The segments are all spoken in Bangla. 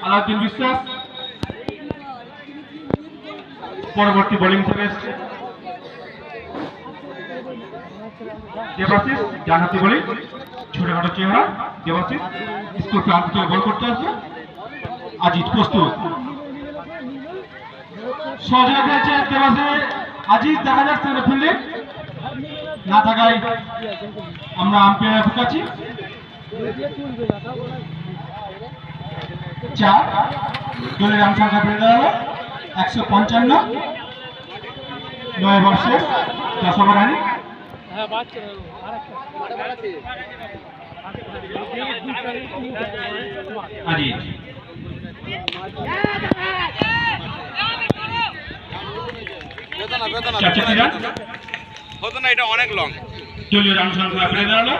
আলাউদ্দিন বিশ্বাস পরবর্তী বোলিং থেকে এসছে দেবাশিস ডানহাতি বোলিং ছোটখাটো চেহারা দেবাশিস স্কোর প্রান্ত থেকে বল করতে আসবে আজিজ প্রস্তুত সহযোগিতা পেয়েছে দেবাশিস আজিজ দেখা যাচ্ছে ফিল্ডিং না থাকায় আমরা আম্পায়ার কাছে 4 দলের রান সংখ্যা বেড়ে দাঁড়ালো 155 9 ওভার শেষ 10 ওভার রানি আজিজ হতো না এটা অনেক লং দলীয় রান সংখ্যা বেড়ে দাঁড়ালো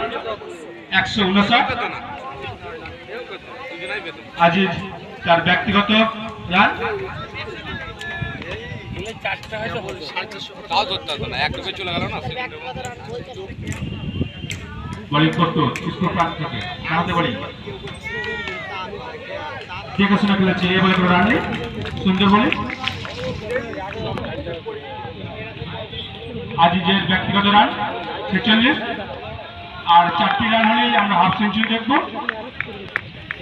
159 আজিজ তার ব্যক্তিগত রান তাও ধরতে হতো না 1 রুপে চলে গেল না বোলিং করতো স্কোর প্রান্ত থেকে সামনে বোলিং দেখে শুনে ফেলেছে এ বলে কোনো রান নেই সুন্দর বোলিং আজিজের ব্যক্তিগত রান 46 আর 4টি রান হলেই আমরা হাফ সেঞ্চুরি দেখব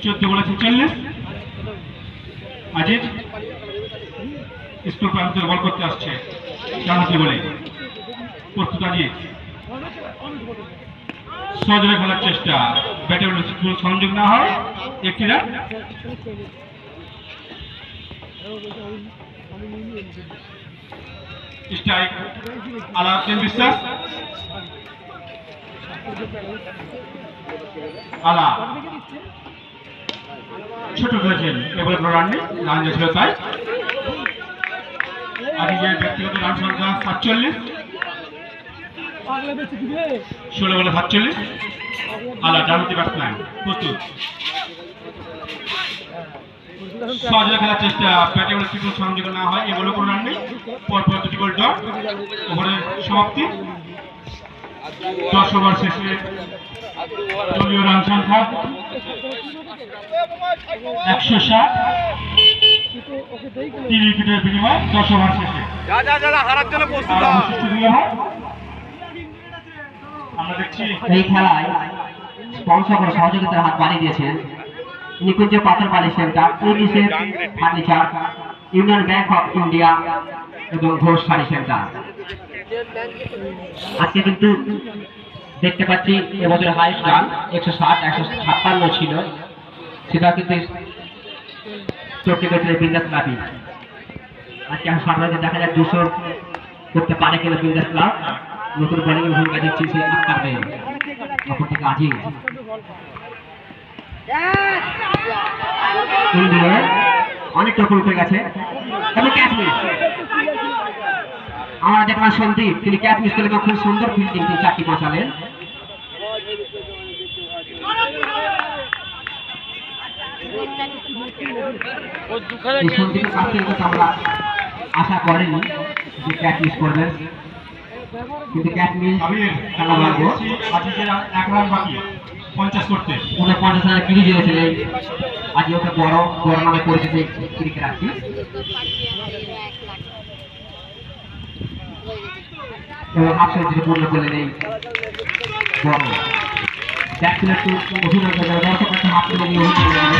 14 বলে 46 আজিজ স্কোর প্রান্ত বল করতে আসছে ডানহাতি বলে প্রস্তুত আজিজ সহজে খেলার চেষ্টা ব্যাটে সংযোগ না হয় একটি রান স্ট্রাইক আলাউদ্দিন বিশ্বাস আলা ছোট খেলেছেন এবারে কোনো রান নেই রান ছিল তাই আজিজের ব্যক্তিগত রান সংখ্যা 47 16 বলে 47 আলা ডানহাতি ব্যাটসম্যান প্রস্তুত সহজে খেলার চেষ্টা ব্যাটে ত্রিপুল সংযোগ না হয় এগুলো কোনো রান নেই পরপর 2টি গোল ডট ওভারের সমাপ্তি 10 ওভার শেষে দলীয় রান সংখ্যা 160 3 উইকেটের বিনিময়ে 10 ওভার শেষে হারার জন্য প্রস্তুত আমরা দেখছি এই খেলায় স্পন্সর করে সহযোগিতার হাত বাড়িয়ে দিয়েছেন নিকুঞ্জ পাথরবালি সেন্টার ইংলিশের furniture union bank of India এবং ঘোষ শাড়ি সেন্টার আজকে কিন্তু দেখতে পাচ্ছি এবছর হাইস্ট রান 160-156 ছিল সেটা কিন্তু চোখে বেঁচে বিন্দাস ক্লাবই আজকে সাধারণত দেখা যায় 200 করতে পারে কিনা বিন্দাস ক্লাব নতুন বোলিং ভূমিকা দিচ্ছে সে আক্তার মেয়ে অপর থেকে আজিজ অনেক টপর উঠে গেছে তবে ক্যাচ মিস আমরা দেখলাম সন্দীপ তিনি ক্যাচ মিস করলে খুব সুন্দর ফিল্ডিং তিনি 4টি বসালেন সন্দীপের কাছ থেকে আমরা আশা করিনি যে ক্যাচ মিস করবেন কিন্তু ক্যাচ মিস খেলা লাগবো আজিজের 1 রান বাকি 50 করতে 49 রানে কিনে দিয়েছিলেন আজ ওকে বড় নামে পরিচিত ক্রিকেট আছে এবং হাফ সেঞ্চুরি পূর্ণ করলেন এই বড় ব্যাটসম্যান একটু অভিনয় করে দর্শক একটা হাত তুলে নিয়ে অভিনয়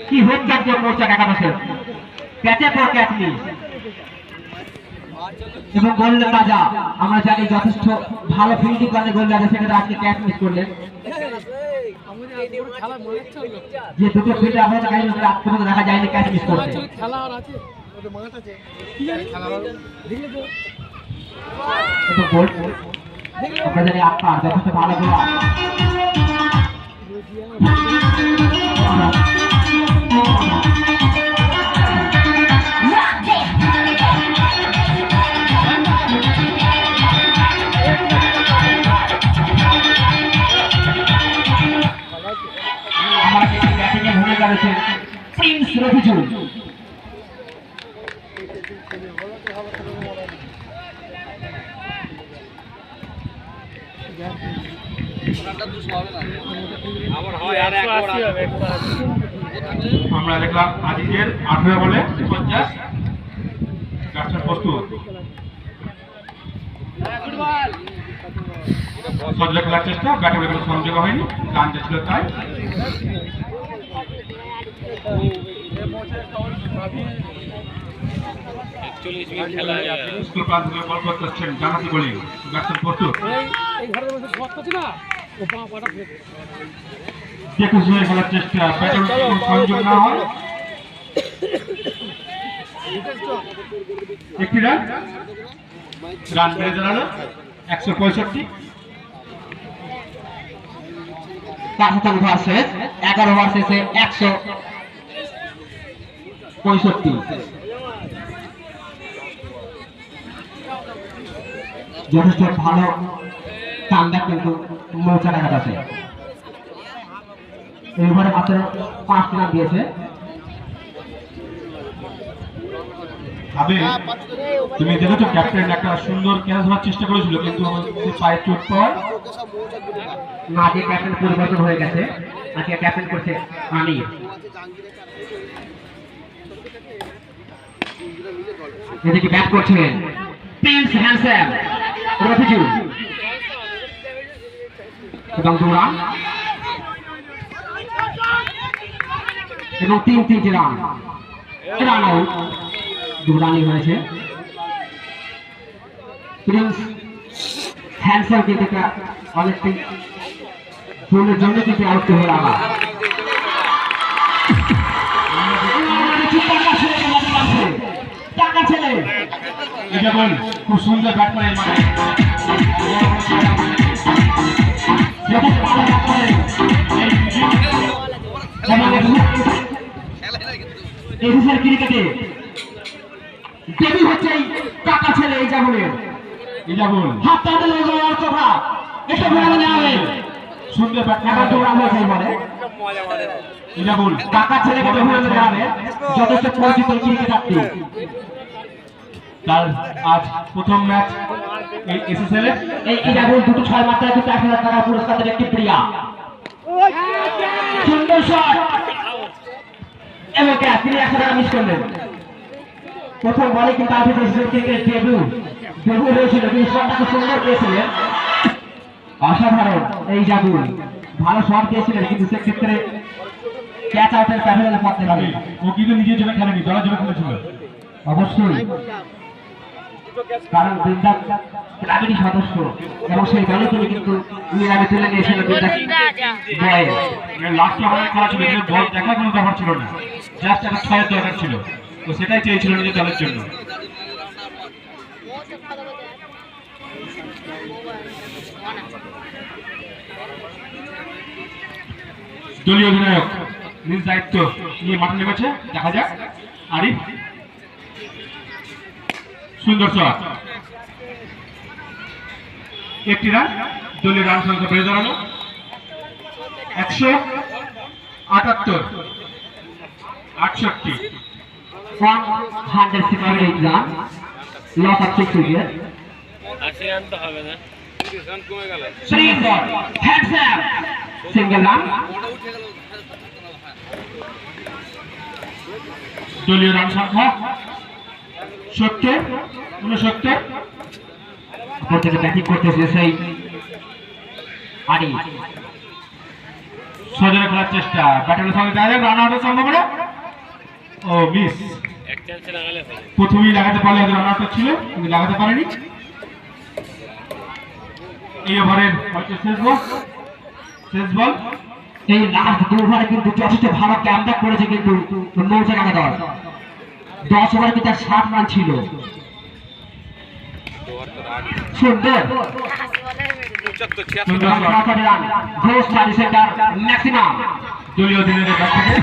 কি হচ্ছে মোর্চা টাকা বসে ক্যাচের পর ক্যাচ মিস এবং গোল তাজা আমরা জানি যথেষ্ট ভালো ফিল্ডিং করলে গোল তাজা সেক্ষেত্রে আজকে ক্যাচ মিস করলেন যে দুটো ফিল্ডে আমরা আজকে দেখা যায়নি ক্যাচ মিস করতে আমরা জানি আপনার যথেষ্ট ভালো গোল রফিজুল। আমরা দেখলাম আজিজের 18 বলে 50। ব্যাটসম্যান প্রস্তুত। সজলে খেলার চেষ্টা, ব্যাটে কোনো সংযোগ হয়নি, রান ছিল তাই। স্কুল প্রান্ত থেকে বল করতে আসছেন জানাতি বোলিং। ব্যাটসম্যান প্রস্তুত। দেখে শুনে খেলার চেষ্টা, ব্যাটে কোনো সংযোগ না হয়। একটি রান, রান বেড়ে দাঁড়ালো 165। 75 ওভার শেষ, 11 ওভার শেষে 165। যথেষ্ট ভালো কামব্যাক কিন্তু মৌচার কাছে। এই ওভারে মাত্র 5টি রান দিয়েছে। ভাবে তুমি দেখেছো ক্যাপ্টেন একটা সুন্দর ক্যাচ ধরার চেষ্টা করেছিল, কিন্তু পায়ে চোট পাওয়ায় না, আজকে ক্যাপ্টেন পরিবর্তন হয়ে গেছে। আজকে ক্যাপ্টেন করছে আমির। এদিকে ব্যাট করছেন প্রিন্স হ্যান্ডসাম রফিজুল এবং দুরান এবং 3 রান। রান আউট, দুরানই হয়েছে। প্রিন্স হ্যান্ডসাম কিন্তু অনেকটি ফুলের জন্য কিন্তু আউট হয়ে গেল। টাকা ছেলে এটা বল খুব সুন্দর ব্যাট করে এই মাঠে। এডিসের ক্রিকেটে ডেবি হচ্ছে টাকা ছেলে এই জাবলের। এটা বল হাত টানতে যাওয়ার কথা, এটা বলে নেওয়া হবে। সুন্দর ব্যাট এখন তো রান হয়েছে বলে এটা বল টাকা ছেলেকে বলে নেওয়া হবে। যথেষ্ট পরিচিত ক্রিকেটারটি। তার আজ প্রথম ম্যাচ এই এসএসএল এ। এই ইরাবুল দুটো 6 মাত্রায় কিন্তু 1000 টাকা পুরস্কার দেবে একটি প্রিয়া। সুন্দর শট এবং তিনি 100 টাকা মিস করলেন। প্রথম বলে কিন্তু আউট হয়েছে ক্রিকেট ডেবিউ হয়েছিল, কিন্তু শটটা খুব সুন্দর পেয়েছিলেন। অসাধারণ এই জাগুল, ভালো শট দিয়েছিলেন, কিন্তু সেক্ষেত্রে ক্যাচ আউটের প্যাভিলিয়নে পড়তে পারে। ও কিন্তু নিজের জন্য খেলেনি, দলের জন্য খেলেছিল। অবশ্যই, কারণ বৃন্দাস ক্লাবেরই সদস্য এবং সেই দলে তিনি কিন্তু ইংল্যান্ডে তুলে নিয়েছিল বৃন্দাস বয়েল। লাস্ট ওভারে খেলা ছিল, বল দেখার কোনো ব্যাপার ছিল না, জাস্ট একটা 6 দরকার ছিল, তো সেটাই চেয়েছিল নিজের দলের জন্য। দলীয় অধিনায়ক নিজ দায়িত্ব নিয়ে মাঠে নেমেছে, দেখা যাক। আরিফ সুন্দর শট, একটি রান, দলীয় রান সংখ্যা বেড়ে দাঁড়ানো 178। 168 run, loss of 6 wicket. 80 run তো হবে না, 30 রান কমে গেল। Handsome single run. দলীয় রান সংখ্যা 70, 69। উপর থেকে ব্যাটিং করতেছে সেই আরি। সজনে খেলার চেষ্টা, ব্যাটারের সঙ্গে দেখা যাক রান আউটের সম্ভাবনা। ও মিস, এক চান্সে লাগালে হবে। প্রথমেই লাগাতে পারলে হয়তো রান আউট ছিল, কিন্তু লাগাতে পারেনি। এই ওভারের হয়তো শেষ বল। এই লাস্ট 2 ওভারে কিন্তু যথেষ্ট ভালো ক্যামব্যাক করেছে কিন্তু মৌচাকাটা দল। 10 ওভারে কিন্তু 60 রান ছিল। সুন্দর 75 সুন্দর শট, রান, ঘোষ চারি সেন্টার ম্যাক্সিমাম। দলীয় অধিনায়কের কাছ থেকে।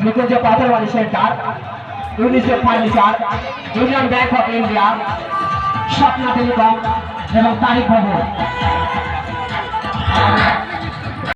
Nikunja Patharbari centre, UNICEF furniture, union bank of India, Swapna telecom এবং তারিক ভবন।